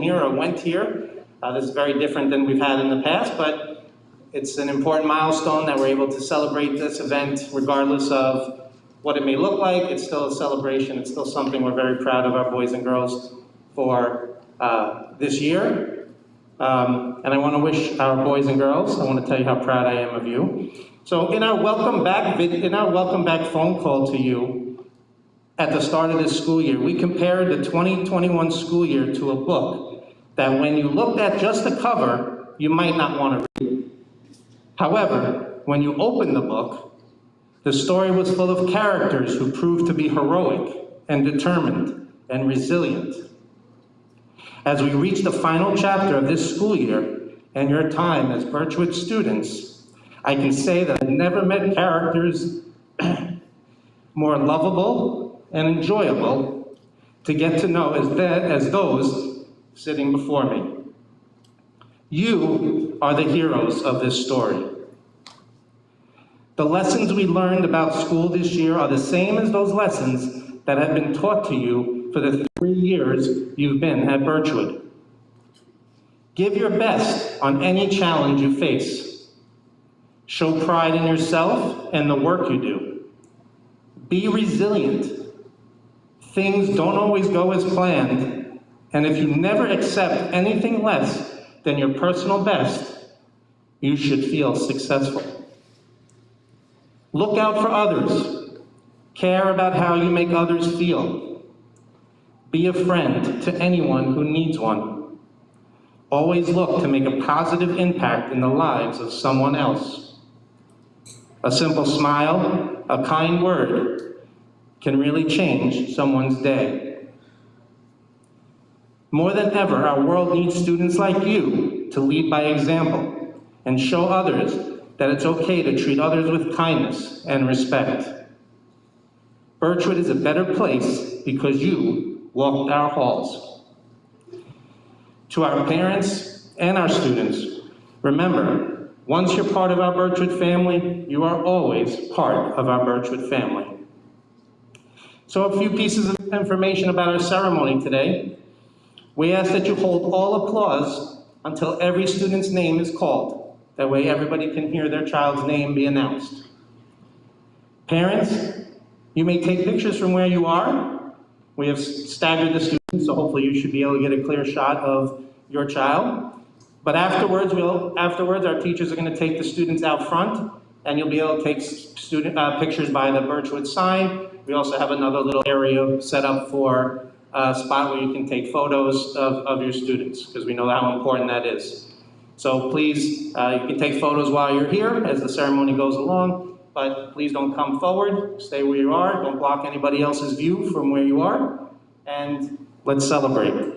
here or went here. This is very different than we've had in the past, but it's an important milestone that we're able to celebrate this event regardless of what it may look like. It's still a celebration. It's still something we're very proud of our boys and girls for this year. And I want to wish our boys and girls, I want to tell you how proud I am of you. So in our welcome back phone call to you at the start of this school year, we compared the 2021 school year to a book that when you looked at just the cover, you might not want to read. However, when you opened the book, the story was full of characters who proved to be heroic and determined and resilient. As we reach the final chapter of this school year and your time as Birchwood students, I can say that I've never met characters more lovable and enjoyable to get to know as those sitting before me. You are the heroes of this story. The lessons we learned about school this year are the same as those lessons that have been taught to you for the 3 years you've been at Birchwood. Give your best on any challenge you face. Show pride in yourself and the work you do. Be resilient. Things don't always go as planned, and if you never accept anything less than your personal best, you should feel successful. Look out for others. Care about how you make others feel. Be a friend to anyone who needs one. Always look to make a positive impact in the lives of someone else. A simple smile, a kind word, can really change someone's day. More than ever, our world needs students like you to lead by example and show others that it's okay to treat others with kindness and respect. Birchwood is a better place because you walked our halls. To our parents and our students, remember, once you're part of our Birchwood family, you are always part of our Birchwood family. So a few pieces of information about our ceremony today. We ask that you hold all applause until every student's name is called. That way everybody can hear their child's name be announced. Parents, you may take pictures from where you are. We have staggered the students, so hopefully you should be able to get a clear shot of your child. But afterwards, our teachers are going to take the students out front, and you'll be able to take pictures by the Birchwood sign. We also have another little area set up for a spot where you can take photos of your students, because we know how important that is. So please, you can take photos while you're here as the ceremony goes along, but please don't come forward. Stay where you are. Don't block anybody else's view from where you are, and let's celebrate.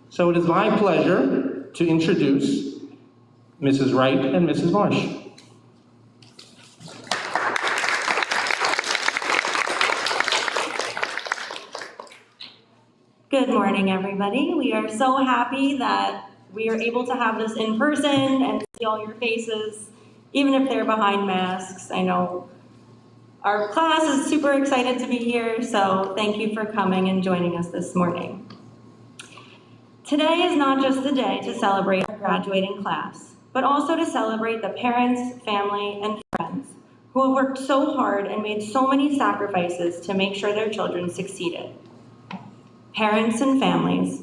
So it is my pleasure to introduce Mrs. Wright and Mrs. Marsh. Good morning, everybody. We are so happy that we are able to have this in person and see all your faces, even if they're behind masks. I know our class is super excited to be here, so thank you for coming and joining us this morning. Today is not just the day to celebrate our graduating class, but also to celebrate the parents, family, and friends who have worked so hard and made so many sacrifices to make sure their children succeeded. Parents and families,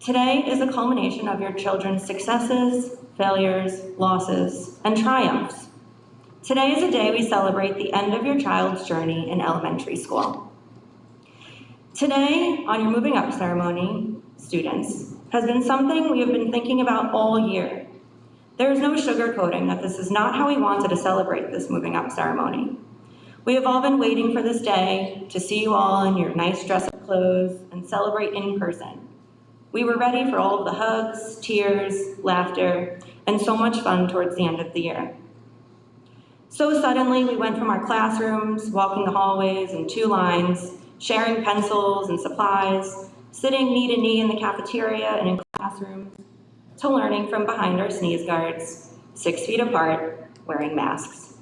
today is the culmination of your children's successes, failures, losses, and triumphs. Today is a day we celebrate the end of your child's journey in elementary school. Today, on your moving up ceremony, students, has been something we have been thinking about all year. There is no sugarcoating that this is not how we wanted to celebrate this moving up ceremony. We have all been waiting for this day to see you all in your nice dress-up clothes and celebrate in person. We were ready for all of the hugs, tears, laughter, and so much fun towards the end of the year. So suddenly, we went from our classrooms, walking the hallways in 2 lines, sharing pencils and supplies, sitting knee to knee in the cafeteria and in classrooms, to learning from behind our sneeze guards, 6 feet apart, wearing masks.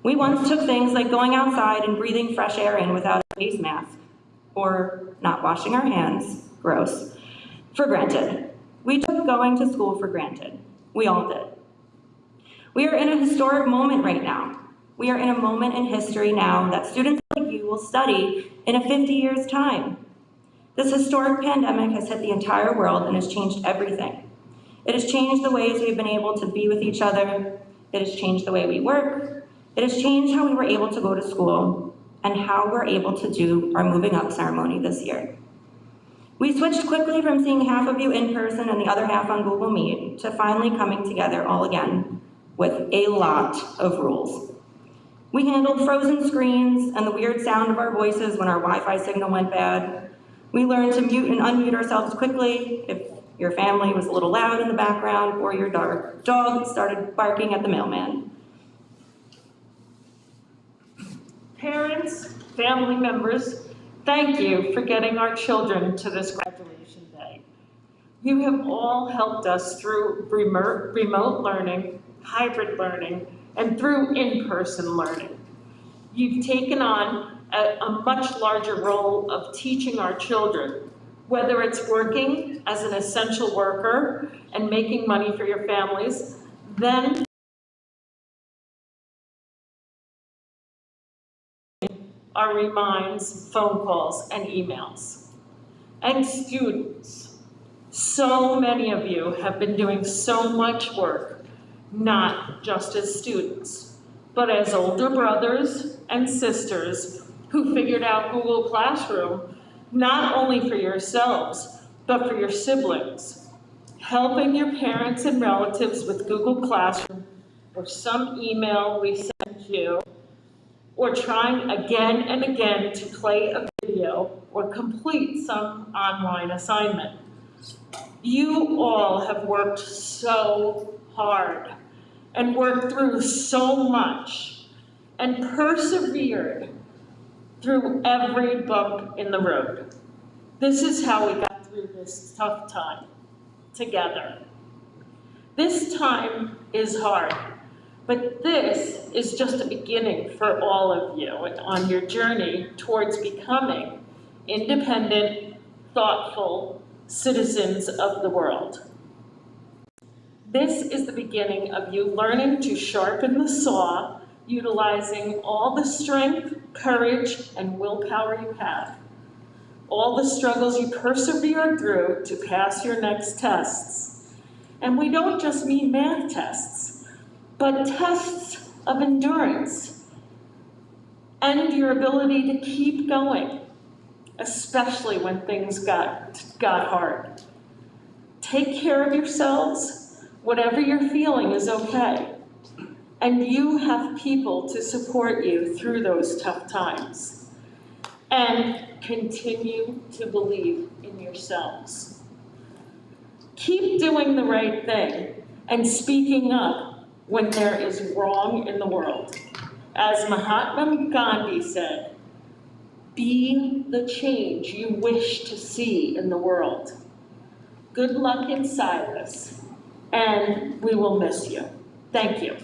We once took things like going outside and breathing fresh air in without a face mask, or not washing our hands, gross, for granted. We took going to school for granted. We all did. We are in a historic moment right now. We are in a moment in history now that students like you will study in a 50 years' time. This historic pandemic has hit the entire world and has changed everything. It has changed the ways we've been able to be with each other. It has changed the way we work. It has changed how we were able to go to school and how we're able to do our moving up ceremony this year. We switched quickly from seeing half of you in person and the other half on Google Meet to finally coming together all again with a lot of rules. We handled frozen screens and the weird sound of our voices when our Wi-Fi signal went bad. We learned to mute and unmute ourselves quickly if your family was a little loud in the background or your dog started barking at the mailman. Parents, family members, thank you for getting our children to this graduation day. You have all helped us through remote learning, hybrid learning, and through in-person learning. You've taken on a much larger role of teaching our children, whether it's working as an essential worker and making money for your families, then our reminds, phone calls, and emails. And students, so many of you have been doing so much work, not just as students, but as older brothers and sisters who figured out Google Classroom, not only for yourselves, but for your siblings, helping your parents and relatives with Google Classroom or some email we sent you, or trying again and again to play a video or complete some online assignment. You all have worked so hard and worked through so much and persevered through every bump in the road. This is how we got through this tough time together. This time is hard. But this is just a beginning for all of you on your journey towards becoming independent, thoughtful citizens of the world. This is the beginning of you learning to sharpen the saw, utilizing all the strength, courage, and willpower you have. All the struggles you persevered through to pass your next tests. And we don't just mean math tests, but tests of endurance and your ability to keep going, especially when things got hard. Take care of yourselves. Whatever you're feeling is okay. And you have people to support you through those tough times. And continue to believe in yourselves. Keep doing the right thing and speaking up when there is wrong in the world. As Mahatma Gandhi said, be the change you wish to see in the world. Good luck in Silas, and we will miss you. Thank you.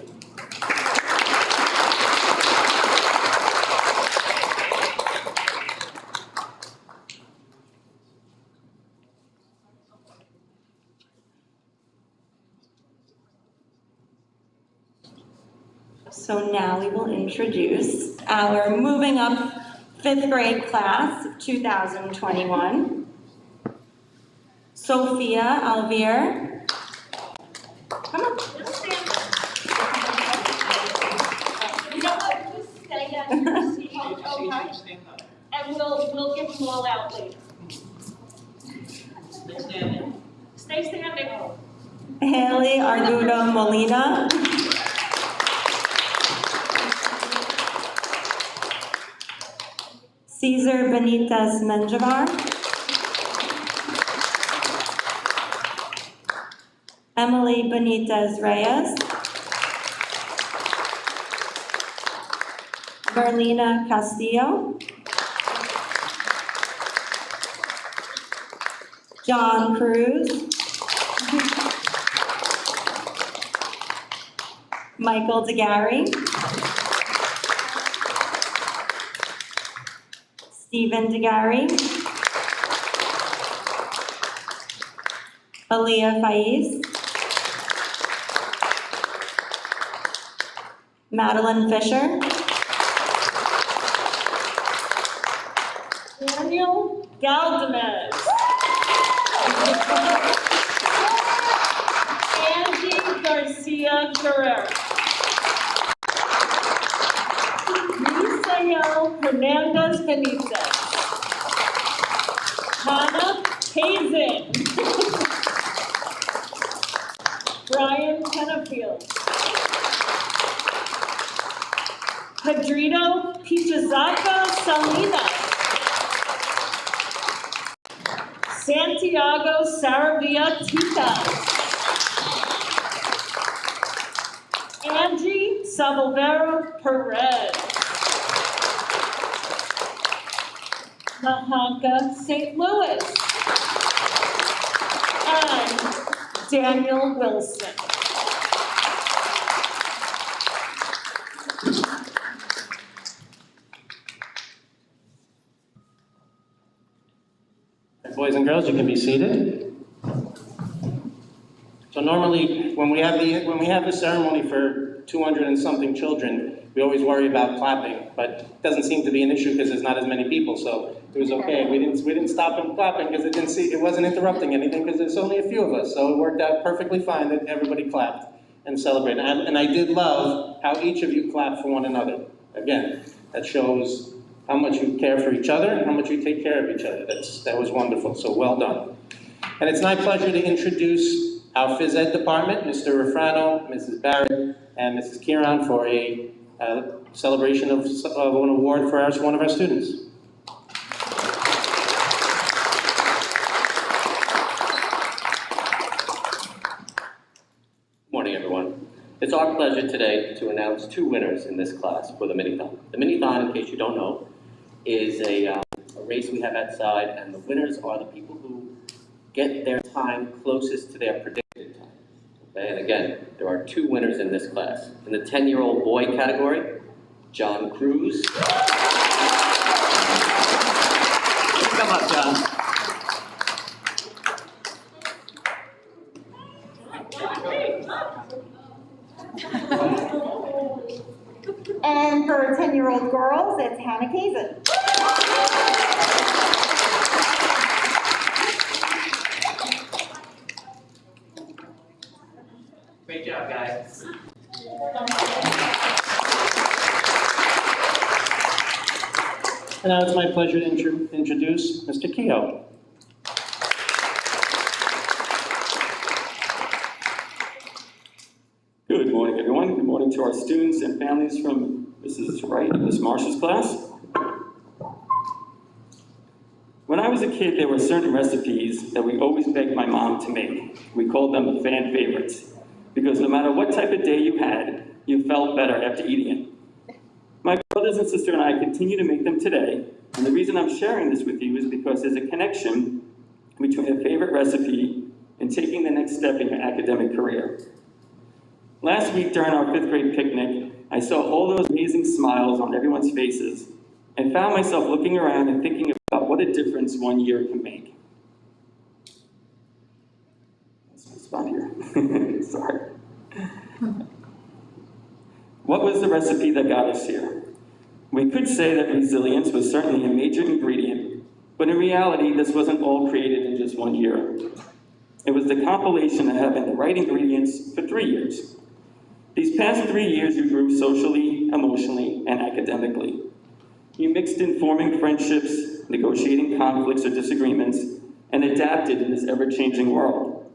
So now we will introduce our moving up 5th grade class of 2021. Sophia Alvier. Come on. Just stand up. You know what? Just stay at your seat, okay? And we'll get you all out later. Stay standing. Stay standing. Haley Argudo Molina. Cesar Benitez Menjivar. Emily Benitez Reyes. Marlena Castillo. John Cruz. Michael DeGarry. Stephen DeGarry. Aaliyah Faiz, Madeline Fisher, Daniel Galdamez. Angie Garcia Guerrero. Misael Hernandez Benitez. Hannah Hazen. Brian Pennefield. Pedrito Pichazaka Salinas. Santiago Saravia Titas. Angie Sabolvero Perez. Mahanka St. Louis. And Daniel Wilson. Boys and girls, you can be seated. So normally, when we have the ceremony for 200 and something children, we always worry about clapping, but it doesn't seem to be an issue because there's not as many people, so it was okay. We didn't stop them clapping because it wasn't interrupting anything because there's only a few of us, so it worked out perfectly fine that everybody clapped and celebrated. And I did love how each of you clapped for one another. Again, that shows how much you care for each other and how much you take care of each other. That was wonderful, so well done. And it's my pleasure to introduce our phys ed department, Mr. Refrano, Mrs. Barrett, and Mrs. Kieran for a celebration of an award for one of our students. Morning, everyone. It's our pleasure today to announce two winners in this class for the mini-thon. The mini-thon, in case you don't know, is a race we have outside, and the winners are the people who get their time closest to their predicted time. Okay, and again, there are two winners in this class. In the 10-year-old boy category, John Cruz. Come up, John. and for 10-year-old girls, it's Hannah Kazin. Great job, guys. And now it's my pleasure to introduce Mr. Keogh. Good morning, everyone. Good morning to our students and families from Mrs. Wright and Miss Marsh's class. When I was a kid, there were certain recipes that we always begged my mom to make. We called them fan favorites, because no matter what type of day you had, you felt better after eating it. My brothers and sister and I continue to make them today, and the reason I'm sharing this with you is because there's a connection between a favorite recipe and taking the next step in your academic career. Last week during our 5th grade picnic, I saw all those amazing smiles on everyone's faces and found myself looking around and thinking about what a difference 1 year can make. That's my spot here. Sorry. What was the recipe that got us here? We could say that resilience was certainly a major ingredient, but in reality, this wasn't all created in just 1 year. It was the compilation of having the right ingredients for 3 years. These past 3 years, you grew socially, emotionally, and academically. You mixed in forming friendships, negotiating conflicts or disagreements, and adapted in this ever-changing world.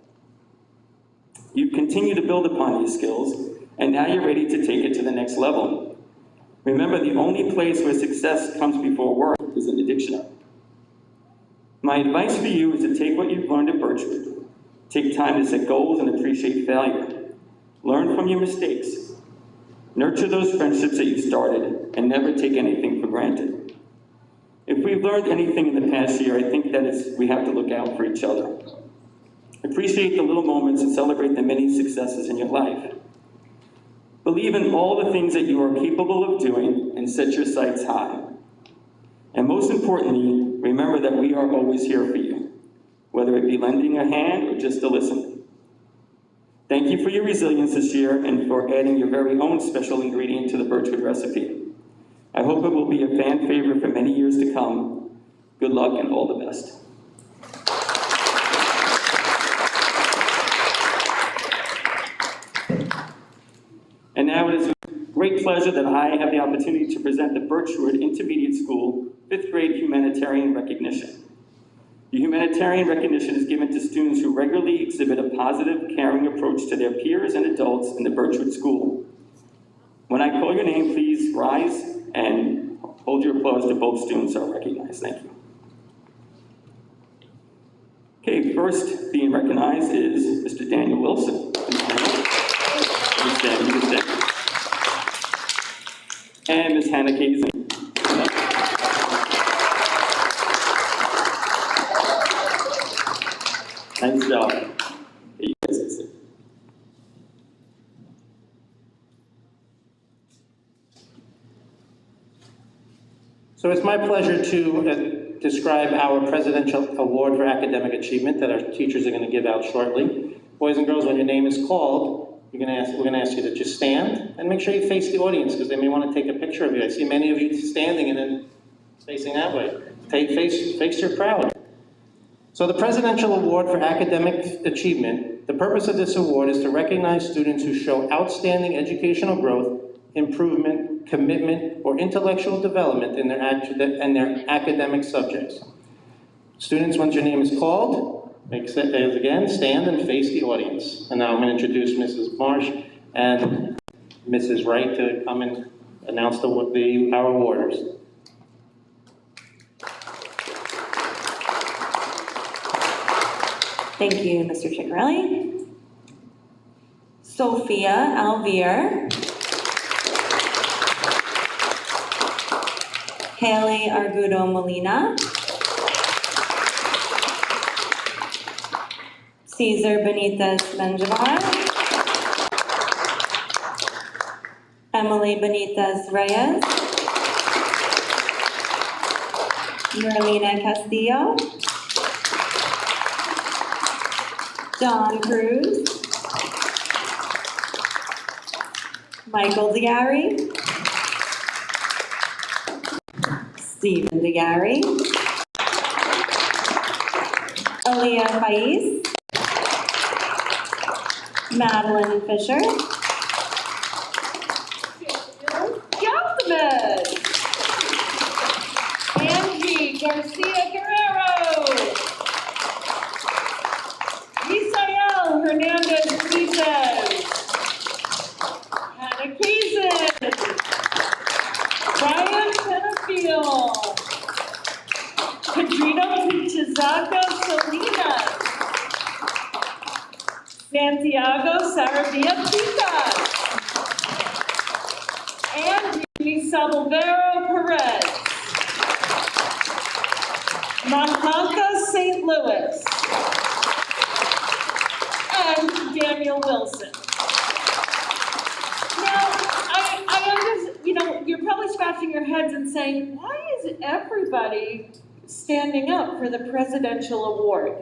You continue to build upon these skills, and now you're ready to take it to the next level. Remember, the only place where success comes before work is in the dictionary. My advice for you is to take what you've learned at Birchwood. Take time to set goals and appreciate failure. Learn from your mistakes. Nurture those friendships that you started, and never take anything for granted. If we've learned anything in the past year, I think that we have to look out for each other. Appreciate the little moments and celebrate the many successes in your life. Believe in all the things that you are capable of doing and set your sights high. And most importantly, remember that we are always here for you. whether it be lending a hand or just to listen. Thank you for your resilience this year and for adding your very own special ingredient to the Birchwood recipe. I hope it will be a fan favorite for many years to come. Good luck and all the best. And now it is with great pleasure that I have the opportunity to present the Birchwood Intermediate School 5th grade humanitarian recognition. The humanitarian recognition is given to students who regularly exhibit a positive, caring approach to their peers and adults in the Birchwood School. When I call your name, please rise and hold your applause to both students are recognized. Thank you. Okay, first being recognized is Mr. Daniel Wilson. You can stand. And Ms. Hannah Kazin. Nice job. You guys can sit. So it's my pleasure to describe our Presidential Award for Academic Achievement that our teachers are going to give out shortly. Boys and girls, when your name is called, we're going to ask you to just stand and make sure you face the audience because they may want to take a picture of you. I see many of you standing and then facing that way. Face your crowd. So the Presidential Award for Academic Achievement, the purpose of this award is to recognize students who show outstanding educational growth, improvement, commitment, or intellectual development in their academic subjects. Students, once your name is called, again, stand and face the audience. And now I'm going to introduce Mrs. Marsh and Mrs. Wright to come and announce our awarders. Thank you, Mr. Ciccarelli. Sophia Alvier. Haley Argudo Molina. Cesar Benitez Menjivar. Emily Benitez Reyes. Merlina Castillo. John Cruz. Michael DeGarry. Stephen DeGarry. Aaliyah Faiz. Madeline Fisher. Gautamez. Angie Garcia Guerrero. Misael Hernandez Benitez. Hannah Kazin. Brian Penafiel. Pedrino Chizaga Salinas. Santiago Saravia Picas. And Jimmy Salvero Perez. Mahanka St. Louis. And Daniel Wilson. Now, I understand, you're probably scratching your heads and saying, why is everybody standing up for the Presidential Award?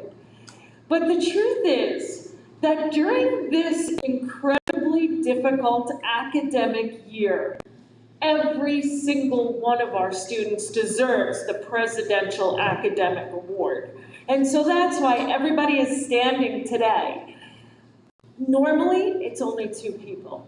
But the truth is that during this incredibly difficult academic year, every single one of our students deserves the Presidential Academic Award. And so that's why everybody is standing today. Normally, it's only 2 people.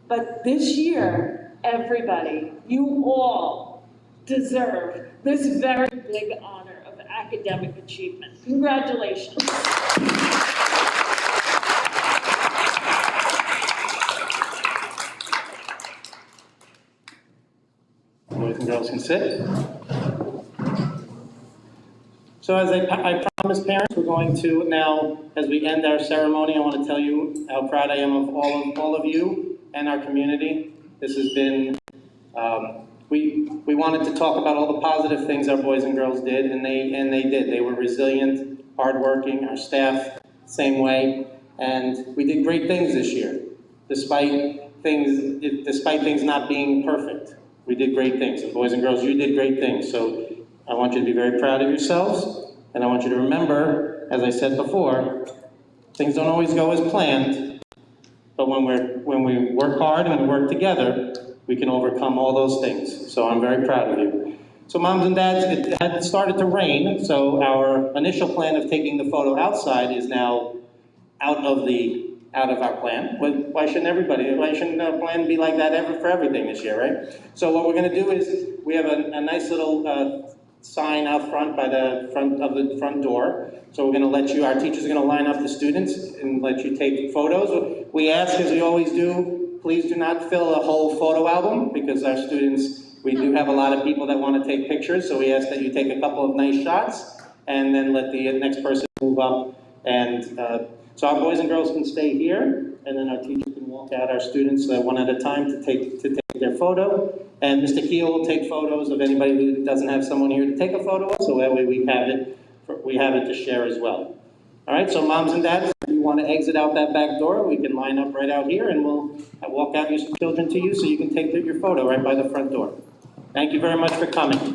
But this year, everybody, you all deserve this very big honor of academic achievement. Congratulations. Boys and girls can sit. So as I promised parents, we're going to now, as we end our ceremony, I want to tell you how proud I am of all of you and our community. This has been, we wanted to talk about all the positive things our boys and girls did, and they did. They were resilient, hardworking, our staff, same way, and we did great things this year, despite things not being perfect. We did great things, and boys and girls, you did great things. So I want you to be very proud of yourselves, and I want you to remember as I said before, things don't always go as planned, but when we work hard and we work together, we can overcome all those things. So I'm very proud of you. So moms and dads, it had started to rain, so our initial plan of taking the photo outside is now out of our plan. Why shouldn't the plan be like that for everything this year, right? So what we're gonna do is, we have a nice little sign out front by the front door. So we're gonna our teachers are gonna line up the students and let you take photos. We ask, as we always do, please do not fill a whole photo album, because our students, we do have a lot of people that wanna take pictures, so we ask that you take a couple of nice shots, and then let the next person move up. And so our boys and girls can stay here, and then our teachers can walk out our students one at a time to take their photo. And Mr. Keel will take photos of anybody who doesn't have someone here to take a photo of, so that way we have it to share as well. All right, so moms and dads, if you want to exit out that back door, we can line up right out here, and we'll walk out your children to you so you can take your photo right by the front door. Thank you very much for coming.